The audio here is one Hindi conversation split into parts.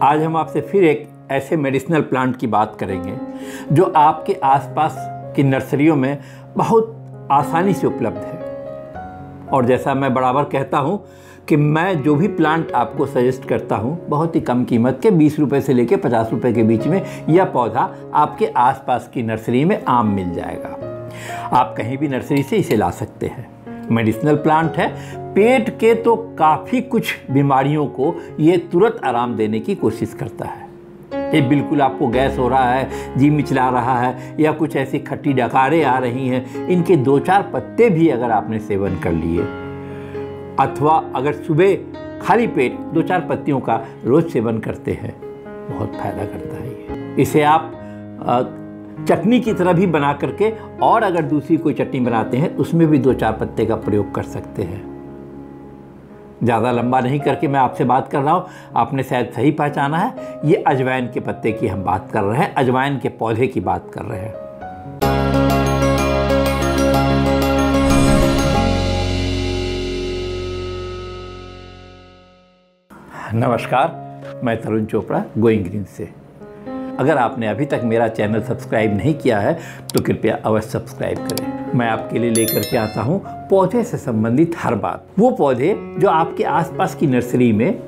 आज हम आपसे फिर एक ऐसे मेडिसिनल प्लांट की बात करेंगे जो आपके आसपास की नर्सरियों में बहुत आसानी से उपलब्ध है। और जैसा मैं बराबर कहता हूँ कि मैं जो भी प्लांट आपको सजेस्ट करता हूँ बहुत ही कम कीमत के 20 रुपये से लेकर 50 रुपये के बीच में यह पौधा आपके आसपास की नर्सरी में आम मिल जाएगा। आप कहीं भी नर्सरी से इसे ला सकते हैं। मेडिसिनल प्लांट है, पेट के तो काफ़ी कुछ बीमारियों को ये तुरंत आराम देने की कोशिश करता है। ये बिल्कुल आपको गैस हो रहा है, जी मिचला रहा है या कुछ ऐसी खट्टी डकारें आ रही हैं, इनके 2-4 पत्ते भी अगर आपने सेवन कर लिए अथवा अगर सुबह खाली पेट 2-4 पत्तियों का रोज़ सेवन करते हैं बहुत फ़ायदा करता है ये। इसे आप चटनी की तरह भी बना करके और अगर दूसरी कोई चटनी बनाते हैं उसमें भी 2-4 पत्ते का प्रयोग कर सकते हैं। ज़्यादा लंबा नहीं करके मैं आपसे बात कर रहा हूँ, आपने शायद सही पहचाना है, ये अजवाइन के पत्ते की हम बात कर रहे हैं, अजवाइन के पौधे की बात कर रहे हैं। नमस्कार, मैं तरुण चोपड़ा गोइंग ग्रीन से। अगर आपने अभी तक मेरा चैनल सब्सक्राइब नहीं किया है तो कृपया अवश्य सब्सक्राइब करें। मैं आपके लिए लेकर के आता हूँ पौधे से संबंधित हर बात। वो पौधे जो आपके आसपास की नर्सरी में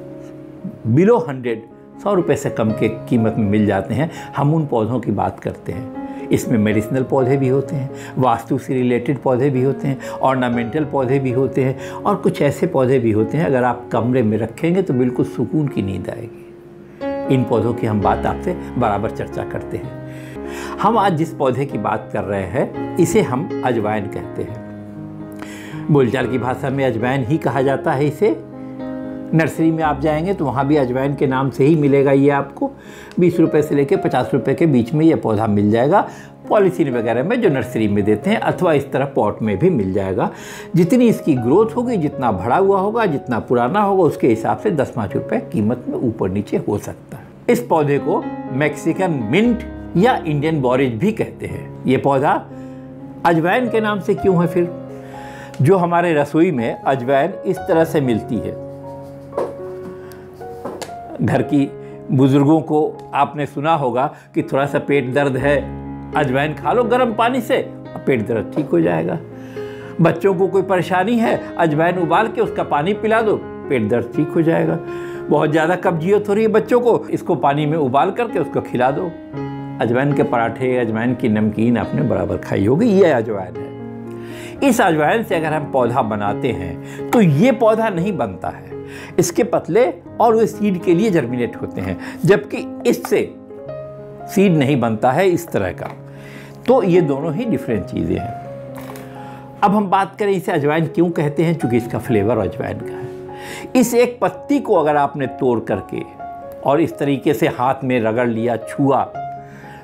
बिलो 100 रुपये से कम के कीमत में मिल जाते हैं, हम उन पौधों की बात करते हैं। इसमें मेडिसिनल पौधे भी होते हैं, वास्तु से रिलेटेड पौधे भी होते हैं, ऑर्नामेंटल पौधे भी होते हैं और कुछ ऐसे पौधे भी होते हैं अगर आप कमरे में रखेंगे तो बिल्कुल सुकून की नींद आएगी। इन पौधों की हम बात आपसे बराबर चर्चा करते हैं। हम आज जिस पौधे की बात कर रहे हैं इसे हम अजवाइन कहते हैं। बोलचाल की भाषा में अजवाइन ही कहा जाता है इसे। नर्सरी में आप जाएंगे तो वहाँ भी अजवाइन के नाम से ही मिलेगा। ये आपको 20 रुपये से लेकर 50 रुपये के बीच में ये पौधा मिल जाएगा, पॉलीथीन वगैरह में जो नर्सरी में देते हैं, अथवा इस तरह पॉट में भी मिल जाएगा। जितनी इसकी ग्रोथ होगी, जितना बड़ा हुआ होगा, जितना पुराना होगा, उसके हिसाब से 10-5 रुपये कीमत में ऊपर नीचे हो सकता है। इस पौधे को मैक्सिकन मिंट या इंडियन बॉरेज भी कहते हैं। ये पौधा अजवाइन के नाम से क्यों है फिर? जो हमारे रसोई में अजवाइन इस तरह से मिलती है, घर की बुजुर्गों को आपने सुना होगा कि थोड़ा सा पेट दर्द है, अजवाइन खा लो गर्म पानी से, पेट दर्द ठीक हो जाएगा। बच्चों को कोई परेशानी है, अजवाइन उबाल के उसका पानी पिला दो, पेट दर्द ठीक हो जाएगा। बहुत ज़्यादा कब्जियत हो रही है बच्चों को, इसको पानी में उबाल करके उसको खिला दो। अजवाइन के पराठे, अजवाइन की नमकीन आपने बराबर खाई होगी, ये अजवाइन है। इस अजवाइन से अगर हम पौधा बनाते हैं तो ये पौधा नहीं बनता है, इसके पतले और वे सीड के लिए जर्मिनेट होते हैं, जबकि इससे सीड नहीं बनता है इस तरह का। तो ये दोनों ही डिफरेंट चीज़ें हैं। अब हम बात करें इसे अजवाइन क्यों कहते हैं, क्योंकि इसका फ्लेवर अजवाइन का है। इस एक पत्ती को अगर आपने तोड़ करके और इस तरीके से हाथ में रगड़ लिया, छुआ,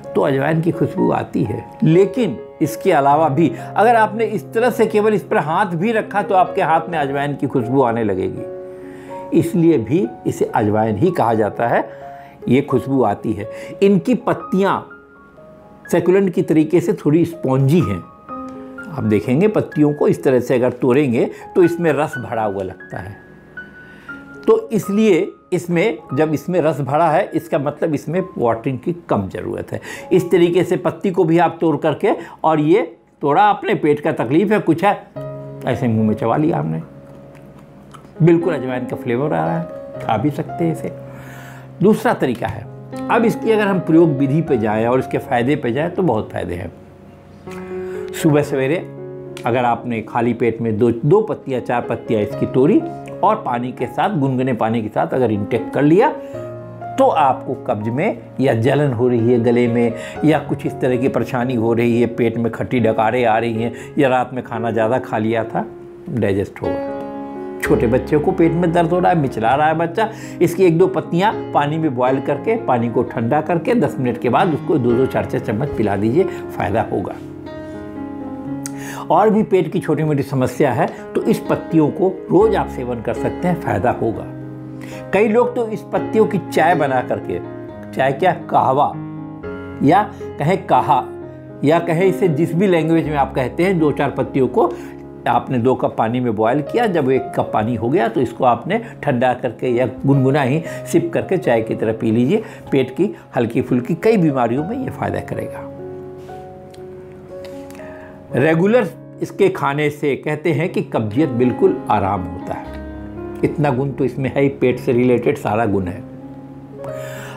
तो अजवाइन की खुशबू आती है। लेकिन इसके अलावा भी अगर आपने इस तरह से केवल इस पर हाथ भी रखा तो आपके हाथ में अजवाइन की खुशबू आने लगेगी। इसलिए भी इसे अजवाइन ही कहा जाता है, ये खुशबू आती है। इनकी पत्तियां सैकुलेंट की तरीके से थोड़ी स्पॉन्जी हैं। आप देखेंगे पत्तियों को इस तरह से अगर तोड़ेंगे तो इसमें रस भरा हुआ लगता है। तो इसलिए इसमें जब इसमें रस भरा है, इसका मतलब इसमें वाटरिंग की कम ज़रूरत है। इस तरीके से पत्ती को भी आप तोड़ करके, और ये तोड़ा आपने, पेट का तकलीफ है, कुछ है, ऐसे मुंह में चबा लिया आपने, बिल्कुल अजवाइन का फ्लेवर आ रहा है, खा भी सकते हैं इसे। दूसरा तरीका है, अब इसकी अगर हम प्रयोग विधि पे जाएं और इसके फ़ायदे पे जाएं तो बहुत फ़ायदे हैं। सुबह सवेरे अगर आपने खाली पेट में 2 पत्तियाँ 4 पत्तियाँ इसकी तोड़ी और पानी के साथ, गुनगुने पानी के साथ अगर इंटेक कर लिया तो आपको कब्ज में या जलन हो रही है गले में, या कुछ इस तरह की परेशानी हो रही है, पेट में खट्टी डकारें आ रही हैं, या रात में खाना ज़्यादा खा लिया था, डाइजेस्ट होगा। छोटे बच्चे को पेट में दर्द हो रहा है, मिचला रहा है बच्चा, इसकी 1-2 पत्तियाँ पानी में बॉयल करके, पानी को ठंडा करके 10 मिनट के बाद उसको 2-2 4-4 चम्मच पिला दीजिए, फ़ायदा होगा। और भी पेट की छोटी मोटी समस्या है तो इस पत्तियों को रोज आप सेवन कर सकते हैं, फायदा होगा। कई लोग तो इस पत्तियों की चाय बना करके, चाय क्या, कहवा या कहें काहा या कहें इसे जिस भी लैंग्वेज में आप कहते हैं, 2-4 पत्तियों को आपने 2 कप पानी में बॉयल किया, जब 1 कप पानी हो गया तो इसको आपने ठंडा करके या गुनगुना ही सिप करके चाय की तरह पी लीजिए। पेट की हल्की फुल्की कई बीमारियों में ये फ़ायदा करेगा। रेगुलर इसके खाने से कहते हैं कि कब्जियत बिल्कुल आराम होता है। इतना गुण तो इसमें है ही, पेट से रिलेटेड सारा गुण है।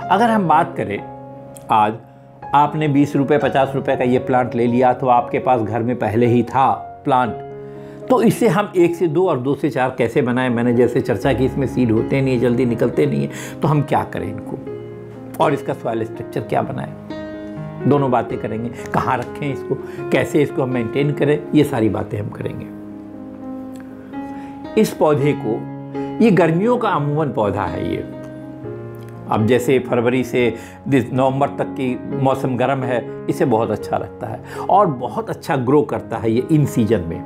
अगर हम बात करें, आज आपने 20 रुपये 50 रुपये का ये प्लांट ले लिया, तो आपके पास घर में पहले ही था प्लांट, तो इसे हम 1 से 2 और 2 से 4 कैसे बनाएं। मैंने जैसे चर्चा की, इसमें सीड होते नहीं, जल्दी निकलते नहीं है, तो हम क्या करें इनको, और इसका सॉइल स्ट्रक्चर क्या बनाएं, दोनों बातें करेंगे। कहाँ रखें इसको, कैसे इसको हम मेंटेन करें, ये सारी बातें हम करेंगे। इस पौधे को, ये गर्मियों का अमूमन पौधा है। ये अब जैसे फरवरी से नवंबर तक की मौसम गर्म है, इसे बहुत अच्छा लगता है और बहुत अच्छा ग्रो करता है ये इन सीजन में।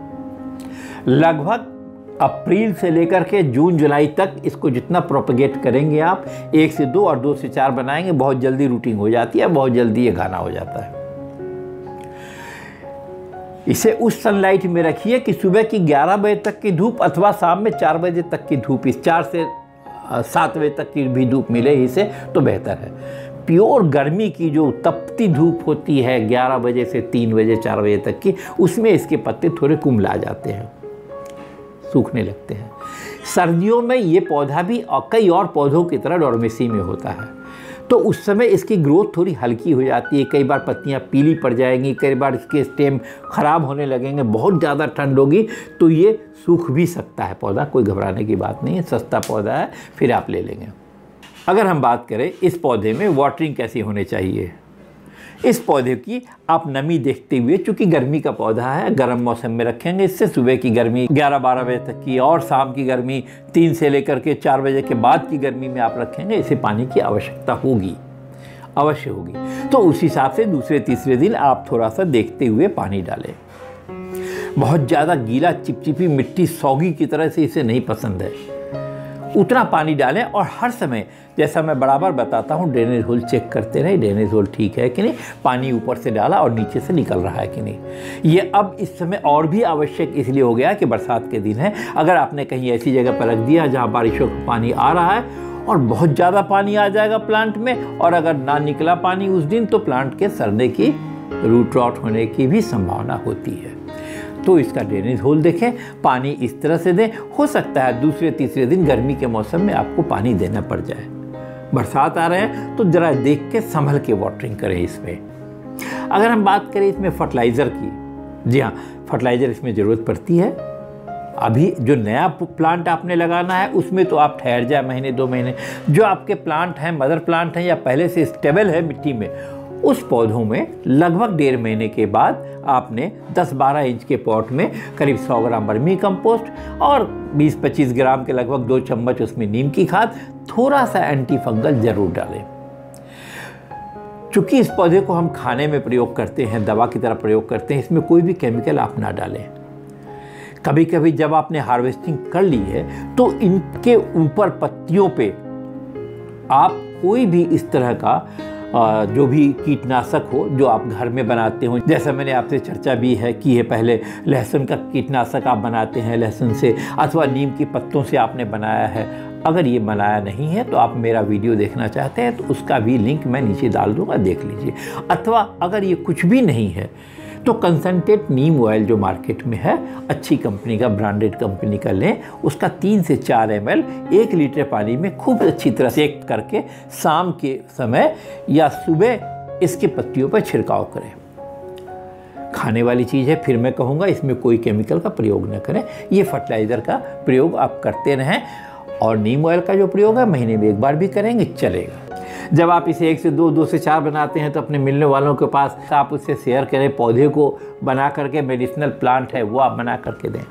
लगभग अप्रैल से लेकर के जून जुलाई तक इसको जितना प्रोपगेट करेंगे आप, 1 से 2 और 2 से 4 बनाएंगे, बहुत जल्दी रूटिंग हो जाती है, बहुत जल्दी ये घाना हो जाता है। इसे उस सनलाइट में रखिए कि सुबह की 11 बजे तक की धूप अथवा शाम में 4 बजे तक की धूप, इस 4 से 7 बजे तक की भी धूप मिले इसे तो बेहतर है। प्योर गर्मी की जो तपती धूप होती है 11 बजे से 3 बजे 4 बजे तक की, उसमें इसके पत्ते थोड़े कुम्हला जाते हैं, सूखने लगते हैं। सर्दियों में ये पौधा भी कई और पौधों की तरह डोरमेसी में होता है, तो उस समय इसकी ग्रोथ थोड़ी हल्की हो जाती है। कई बार पत्तियां पीली पड़ जाएंगी, कई बार इसके स्टेम ख़राब होने लगेंगे, बहुत ज़्यादा ठंड होगी तो ये सूख भी सकता है पौधा। कोई घबराने की बात नहीं है, सस्ता पौधा है, फिर आप ले लेंगे। अगर हम बात करें इस पौधे में वाटरिंग कैसी होनी चाहिए, इस पौधे की आप नमी देखते हुए, चूँकि गर्मी का पौधा है, गर्म मौसम में रखेंगे, इससे सुबह की गर्मी 11-12 बजे तक की और शाम की गर्मी 3 से लेकर के 4 बजे के बाद की गर्मी में आप रखेंगे, इसे पानी की आवश्यकता होगी, अवश्य होगी। तो उस हिसाब से दूसरे तीसरे दिन आप थोड़ा सा देखते हुए पानी डालें। बहुत ज़्यादा गीला चिपचिपी मिट्टी सौगी की तरह से इसे नहीं पसंद है, उतना पानी डालें। और हर समय, जैसा मैं बराबर बताता हूँ, ड्रेनेज होल चेक करते रहें, ड्रेनेज होल ठीक है कि नहीं, पानी ऊपर से डाला और नीचे से निकल रहा है कि नहीं। ये अब इस समय और भी आवश्यक इसलिए हो गया कि बरसात के दिन है। अगर आपने कहीं ऐसी जगह पर रख दिया जहाँ बारिशों का पानी आ रहा है और बहुत ज़्यादा पानी आ जाएगा प्लांट में, और अगर ना निकला पानी उस दिन, तो प्लांट के सड़ने की, रूट रॉट होने की भी संभावना होती है। तो इसका ड्रेनेज होल देखें, पानी इस तरह से दें। हो सकता है दूसरे तीसरे दिन गर्मी के मौसम में आपको पानी देना पड़ जाए, बरसात आ रहे हैं तो जरा देख के संभल के वाटरिंग करें इसमें। अगर हम बात करें इसमें फर्टिलाइज़र की, जी हाँ, फर्टिलाइज़र इसमें ज़रूरत पड़ती है। अभी जो नया प्लांट आपने लगाना है उसमें तो आप ठहर जाए महीने 2 महीने। जो आपके प्लांट हैं, मदर प्लांट हैं या पहले से स्टेबल है मिट्टी में, उस पौधों में लगभग 1.5 महीने के बाद आपने 10-12 इंच के पॉट में करीब 100 ग्राम वर्मी कंपोस्ट और 20-25 ग्राम के लगभग 2 चम्मच उसमें नीम की खाद, थोड़ा सा एंटी फंगल जरूर डालें। चूँकि इस पौधे को हम खाने में प्रयोग करते हैं, दवा की तरह प्रयोग करते हैं, इसमें कोई भी केमिकल आप ना डालें। कभी कभी जब आपने हार्वेस्टिंग कर ली है तो इनके ऊपर पत्तियों पे आप कोई भी इस तरह का जो भी कीटनाशक हो जो आप घर में बनाते हो, जैसा मैंने आपसे चर्चा भी है कि ये पहले लहसुन का कीटनाशक आप बनाते हैं लहसुन से, अथवा नीम के पत्तों से आपने बनाया है। अगर ये बनाया नहीं है तो आप मेरा वीडियो देखना चाहते हैं तो उसका भी लिंक मैं नीचे डाल दूंगा, देख लीजिए। अथवा अगर ये कुछ भी नहीं है तो कंसनट्रेट नीम ऑयल जो मार्केट में है, अच्छी कंपनी का, ब्रांडेड कंपनी का लें। उसका 3 से 4 ml 1 लीटर पानी में खूब अच्छी तरह सेक करके शाम के समय या सुबह इसके पत्तियों पर छिड़काव करें। खाने वाली चीज़ है, फिर मैं कहूँगा इसमें कोई केमिकल का प्रयोग न करें। ये फर्टिलाइज़र का प्रयोग आप करते रहें और नीम ऑयल का जो प्रयोग है महीने में 1 बार भी करेंगे चलेगा। जब आप इसे 1 से 2, 2 से 4 बनाते हैं तो अपने मिलने वालों के पास आप उससे शेयर करें। पौधे को बना करके, मेडिसिनल प्लांट है वो आप बना करके दें।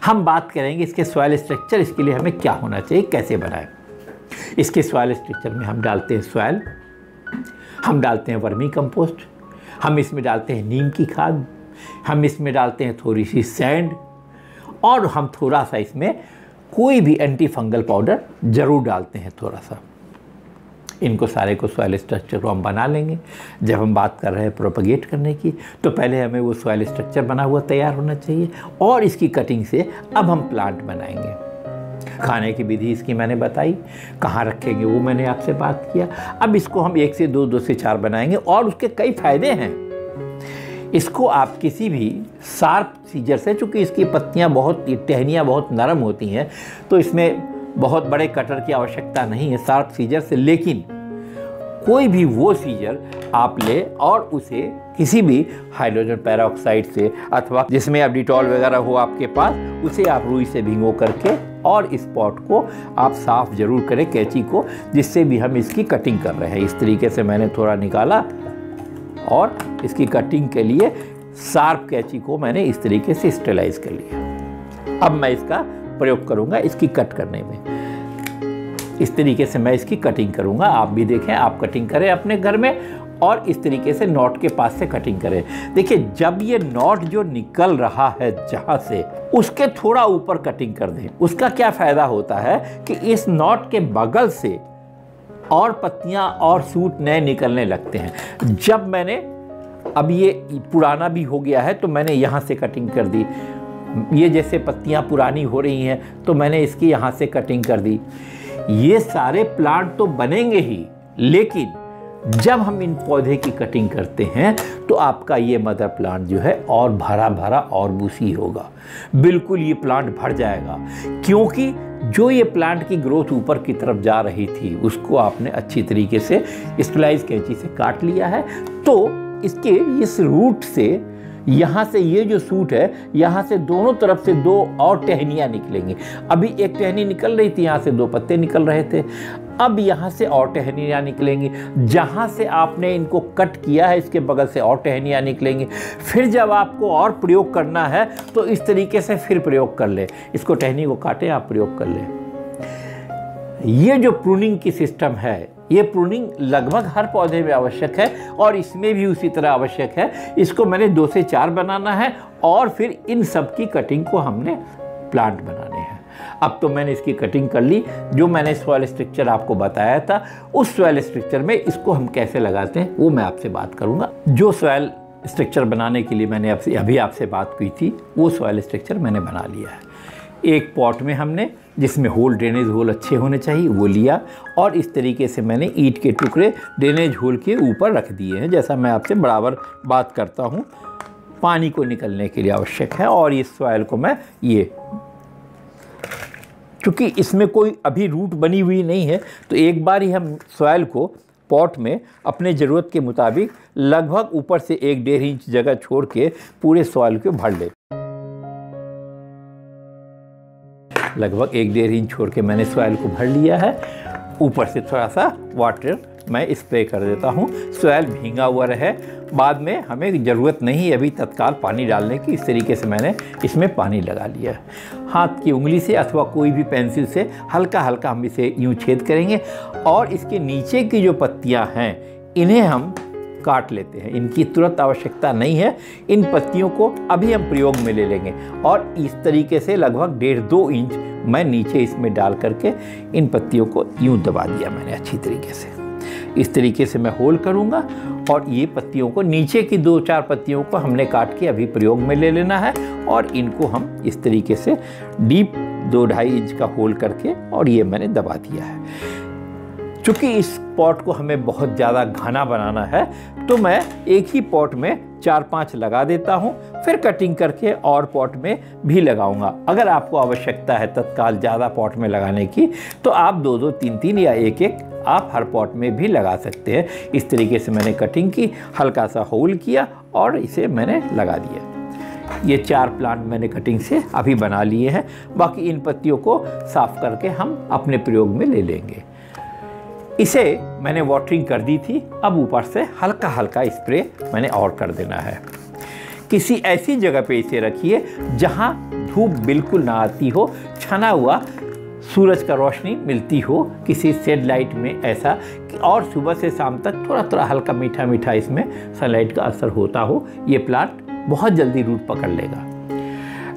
हम बात करेंगे इसके सॉइल स्ट्रक्चर, इसके लिए हमें क्या होना चाहिए, कैसे बनाएं। इसके सॉइल स्ट्रक्चर में हम डालते हैं सॉइल, हम डालते हैं वर्मी कंपोस्ट, हम इसमें डालते हैं नीम की खाद, हम इसमें डालते हैं थोड़ी सी सैंड, और हम थोड़ा सा इसमें कोई भी एंटी फंगल पाउडर ज़रूर डालते हैं थोड़ा सा। इनको सारे को सॉइल स्ट्रक्चर को हम बना लेंगे। जब हम बात कर रहे हैं प्रोपगेट करने की, तो पहले हमें वो सॉइल स्ट्रक्चर बना हुआ तैयार होना चाहिए और इसकी कटिंग से अब हम प्लांट बनाएंगे। खाने की विधि इसकी मैंने बताई, कहाँ रखेंगे वो मैंने आपसे बात किया। अब इसको हम 1 से 2, 2 से 4 बनाएंगे और उसके कई फायदे हैं। इसको आप किसी भी शार्प सीजर से, चूँकि इसकी पत्तियाँ टहनियाँ बहुत नरम होती हैं, तो इसमें बहुत बड़े कटर की आवश्यकता नहीं है शार्प सीजर से, लेकिन कोई भी वो सीजर आप ले और उसे किसी भी हाइड्रोजन पेरोक्साइड से अथवा जिसमें अब डिटॉल वगैरह हो आपके पास, उसे आप रुई से भिगो करके और इस पॉट को आप साफ़ ज़रूर करें कैंची को, जिससे भी हम इसकी कटिंग कर रहे हैं। इस तरीके से मैंने थोड़ा निकाला और इसकी कटिंग के लिए शार्प कैंची को मैंने इस तरीके से स्टेलाइज कर लिया। अब मैं इसका प्रयोग करूंगा इसकी कट करने में। इस तरीके से मैं इसकी कटिंग करूंगा। आप भी देखें, आप कटिंग करें अपने घर में और इस तरीके से नॉट के पास से कटिंग करें। देखिए, जब ये नॉट जो निकल रहा है जहां से, उसके थोड़ा ऊपर कटिंग कर दें। उसका क्या फ़ायदा होता है कि इस नॉट के बगल से और पत्तियां और सूट नए निकलने लगते हैं। जब मैंने, अब ये पुराना भी हो गया है, तो मैंने यहाँ से कटिंग कर दी। ये जैसे पत्तियां पुरानी हो रही हैं तो मैंने इसकी यहाँ से कटिंग कर दी। ये सारे प्लांट तो बनेंगे ही, लेकिन जब हम इन पौधे की कटिंग करते हैं तो आपका ये मदर प्लांट जो है और भरा भरा और बूसी होगा। बिल्कुल ये प्लांट भर जाएगा, क्योंकि जो ये प्लांट की ग्रोथ ऊपर की तरफ जा रही थी उसको आपने अच्छी तरीके से स्टेलाइज कैंची से काट लिया है। तो इसके इस रूट से, यहाँ से ये जो सूट है, यहाँ से दोनों तरफ से 2 और टहनियाँ निकलेंगी। अभी एक टहनी निकल रही थी, यहाँ से 2 पत्ते निकल रहे थे। अब यहाँ से और टहनियाँ निकलेंगी। जहाँ से आपने इनको कट किया है इसके बगल से और टहनियाँ निकलेंगी। फिर जब आपको और प्रयोग करना है तो इस तरीके से फिर प्रयोग कर ले। इसको टहनी को काटे, आप प्रयोग कर ले। ये जो प्रूनिंग की सिस्टम है, ये प्रूनिंग लगभग हर पौधे में आवश्यक है और इसमें भी उसी तरह आवश्यक है। इसको मैंने 2 से 4 बनाना है और फिर इन सब की कटिंग को हमने प्लांट बनाने हैं। अब तो मैंने इसकी कटिंग कर ली। जो मैंने सॉइल स्ट्रक्चर आपको बताया था, उस सॉइल स्ट्रक्चर में इसको हम कैसे लगाते हैं वो मैं आपसे बात करूंगा। जो सॉइल स्ट्रक्चर बनाने के लिए मैंने अभी आपसे बात की थी, वो सॉइल स्ट्रक्चर मैंने बना लिया है। एक पॉट में हमने, जिसमें होल, ड्रेनेज होल अच्छे होने चाहिए, वो लिया और इस तरीके से मैंने ईंट के टुकड़े ड्रेनेज होल के ऊपर रख दिए हैं। जैसा मैं आपसे बराबर बात करता हूँ, पानी को निकलने के लिए आवश्यक है। और इस सॉइल को मैं चूँकि इसमें कोई अभी रूट बनी हुई नहीं है, तो एक बार ही हम सॉइल को पॉट में अपने ज़रूरत के मुताबिक लगभग ऊपर से 1-1.5 इंच जगह छोड़ के पूरे सॉइल को भर ले। लगभग 1-1.5 इंच छोड़ के मैंने सॉइल को भर लिया है। ऊपर से थोड़ा सा वाटर मैं स्प्रे कर देता हूँ, सॉइल भींगा हुआ रहे। बाद में हमें ज़रूरत नहीं अभी तत्काल पानी डालने की। इस तरीके से मैंने इसमें पानी लगा लिया है। हाथ की उंगली से अथवा कोई भी पेंसिल से हल्का हल्का हम इसे यूँ छेद करेंगे और इसके नीचे की जो पत्तियाँ हैं इन्हें हम काट लेते हैं। इनकी तुरंत आवश्यकता नहीं है। इन पत्तियों को अभी हम प्रयोग में ले लेंगे और इस तरीके से लगभग 1.5-2 इंच मैं नीचे इसमें डाल करके इन पत्तियों को यूं दबा दिया मैंने अच्छी तरीके से। इस तरीके से मैं होल करूंगा और ये पत्तियों को, नीचे की 2-4 पत्तियों को हमने काट के अभी प्रयोग में ले लेना है और इनको हम इस तरीके से डीप 2-2.5 इंच का होल करके और ये मैंने दबा दिया है। चूँकि इस पॉट को हमें बहुत ज़्यादा घना बनाना है तो मैं एक ही पॉट में 4-5 लगा देता हूँ, फिर कटिंग करके और पॉट में भी लगाऊंगा। अगर आपको आवश्यकता है तत्काल ज़्यादा पॉट में लगाने की तो आप 2-2, 3-3 या 1-1 आप हर पॉट में भी लगा सकते हैं। इस तरीके से मैंने कटिंग की, हल्का सा होल किया और इसे मैंने लगा दिया। ये 4 प्लांट मैंने कटिंग से अभी बना लिए हैं। बाकी इन पत्तियों को साफ़ करके हम अपने प्रयोग में ले लेंगे। इसे मैंने वाटरिंग कर दी थी, अब ऊपर से हल्का हल्का स्प्रे मैंने और कर देना है। किसी ऐसी जगह पे इसे रखिए जहां धूप बिल्कुल ना आती हो, छना हुआ सूरज का रोशनी मिलती हो किसी शेड लाइट में, ऐसा कि और सुबह से शाम तक थोड़ा थोड़ा हल्का मीठा मीठा इसमें सनलाइट का असर होता हो। ये प्लांट बहुत जल्दी रूट पकड़ लेगा।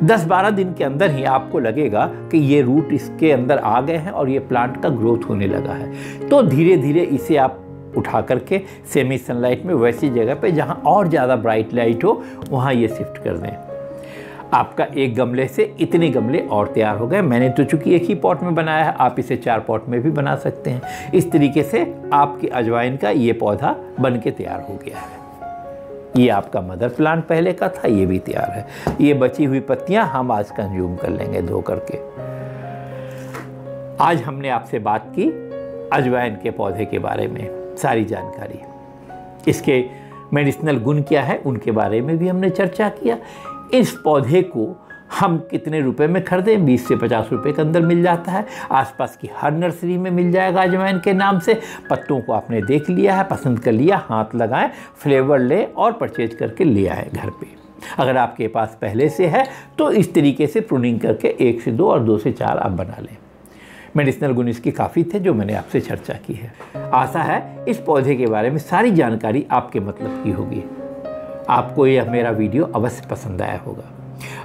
10-12 दिन के अंदर ही आपको लगेगा कि ये रूट इसके अंदर आ गए हैं और ये प्लांट का ग्रोथ होने लगा है। तो धीरे धीरे इसे आप उठा करके सेमी सनलाइट में वैसी जगह पे जहाँ और ज़्यादा ब्राइट लाइट हो वहाँ ये शिफ्ट कर दें। आपका एक गमले से इतने गमले और तैयार हो गए। मैंने तो चूँकि एक ही पॉट में बनाया है, आप इसे 4 पॉट में भी बना सकते हैं। इस तरीके से आपकी अजवाइन का ये पौधा बन के तैयार हो गया है। ये आपका मदर प्लांट पहले का था, ये भी तैयार है। ये बची हुई पत्तियां हम आज कंज्यूम कर लेंगे धो करके। आज हमने आपसे बात की अजवाइन के पौधे के बारे में, सारी जानकारी, इसके मेडिसिनल गुण क्या है उनके बारे में भी हमने चर्चा किया। इस पौधे को हम कितने रुपए में खरीदें? 20 से 50 रुपए के अंदर मिल जाता है। आसपास की हर नर्सरी में मिल जाएगा अजवाइन के नाम से। पत्तों को आपने देख लिया है, पसंद कर लिया, हाथ लगाएं, फ्लेवर ले और परचेज करके ले आए घर पे। अगर आपके पास पहले से है तो इस तरीके से प्रूनिंग करके 1 से 2 और 2 से 4 आप बना लें। मेडिसिनल गुण इसके काफ़ी थे जो मैंने आपसे चर्चा की है। आशा है इस पौधे के बारे में सारी जानकारी आपके मतलब की होगी। आपको यह मेरा वीडियो अवश्य पसंद आया होगा।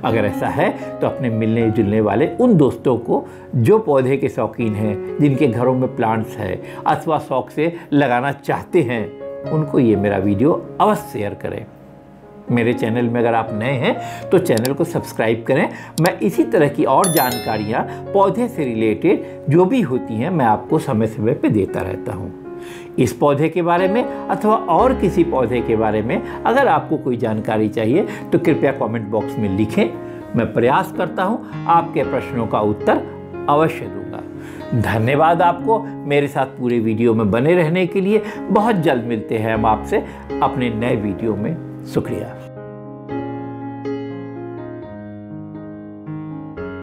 अगर ऐसा है तो अपने मिलने जुलने वाले उन दोस्तों को जो पौधे के शौकीन हैं, जिनके घरों में प्लांट्स है अथवा शौक से लगाना चाहते हैं, उनको ये मेरा वीडियो अवश्य शेयर करें। मेरे चैनल में अगर आप नए हैं तो चैनल को सब्सक्राइब करें। मैं इसी तरह की और जानकारियाँ पौधे से रिलेटेड जो भी होती हैं मैं आपको समय समय पे देता रहता हूँ। इस पौधे के बारे में अथवा और किसी पौधे के बारे में अगर आपको कोई जानकारी चाहिए तो कृपया कमेंट बॉक्स में लिखें। मैं प्रयास करता हूं आपके प्रश्नों का उत्तर अवश्य दूंगा। धन्यवाद आपको मेरे साथ पूरे वीडियो में बने रहने के लिए। बहुत जल्द मिलते हैं हम आपसे अपने नए वीडियो में। शुक्रिया।